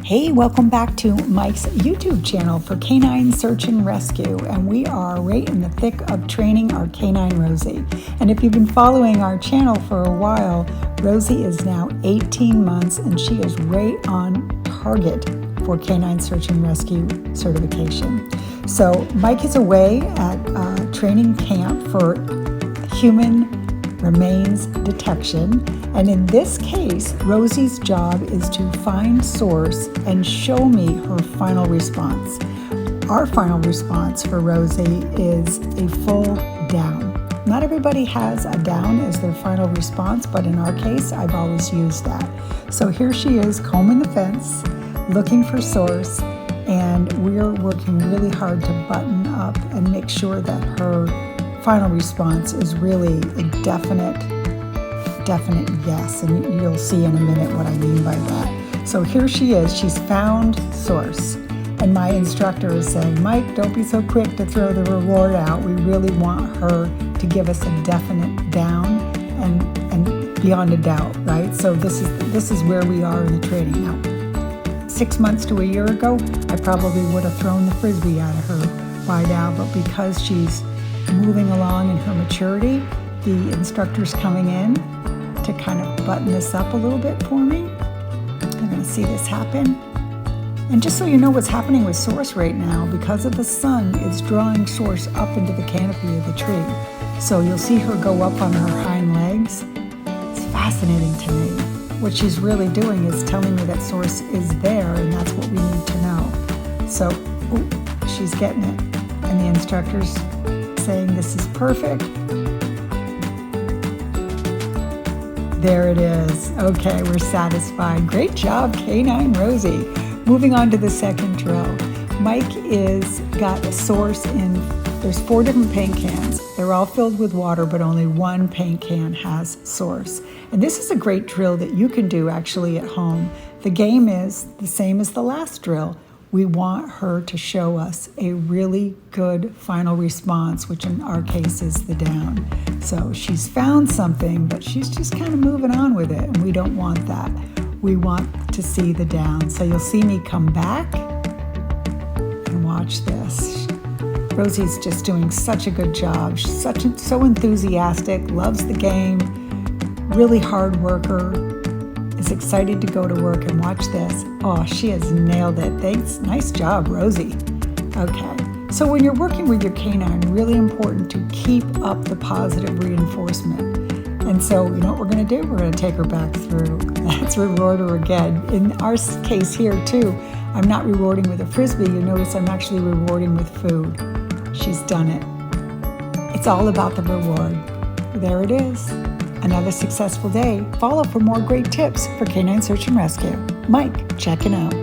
Hey, welcome back to Mike's YouTube channel for K9 Search and Rescue, and we are right in the thick of training our K9 Rosie. And if you've been following our channel for a while, Rosie is now 18 months and she is right on target for K9 Search and Rescue certification. So Mike is away at training camp for human remains detection, and in this case, Rosie's job is to find source and show me her final response. Our final response for Rosie is a full down. Not everybody has a down as their final response, but in our case, I've always used that. So here she is combing the fence, looking for source, and we're working really hard to button up and make sure that her final response is really a definite yes, and you'll see in a minute what I mean by that. So here she is, she's found source, and my instructor is saying, Mike, don't be so quick to throw the reward out. We really want her to give us a definite down and beyond a doubt, right? So this is where we are in the training now. 6 months to a year ago, I probably would have thrown the Frisbee at her by now, but because she's moving along in her maturity, the instructor's coming in to kind of button this up a little bit for me. You're going to see this happen. And just so you know what's happening with source right now, because of the sun, it's drawing source up into the canopy of the tree. So you'll see her go up on her hind legs. It's fascinating to me. What she's really doing is telling me that source is there, and that's what we need to know. So, she's getting it. And the instructor's saying this is perfect. There it is. Okay, we're satisfied. Great job, K9 Rosie. Moving on to the second drill. Mike is got a source in, there's 4 different paint cans. They're all filled with water, but only one paint can has source. And this is a great drill that you can do actually at home. The game is the same as the last drill. We want her to show us a really good final response, which in our case is the down. So she's found something, but she's just kind of moving on with it, and we don't want that. We want to see the down. So you'll see me come back and watch this. Rosie's just doing such a good job. She's so enthusiastic, loves the game, really hard worker, is excited to go to work, and watch this. Oh, she has nailed it. Thanks. Nice job, Rosie. Okay. So when you're working with your K9, really important to keep up the positive reinforcement. And so you know what we're going to do? We're going to take her back through. Let's reward her again. In our case here too, I'm not rewarding with a Frisbee. You notice I'm actually rewarding with food. She's done it. It's all about the reward. There it is. Another successful day. Follow for more great tips for K9 Search and Rescue. Mike, checking out.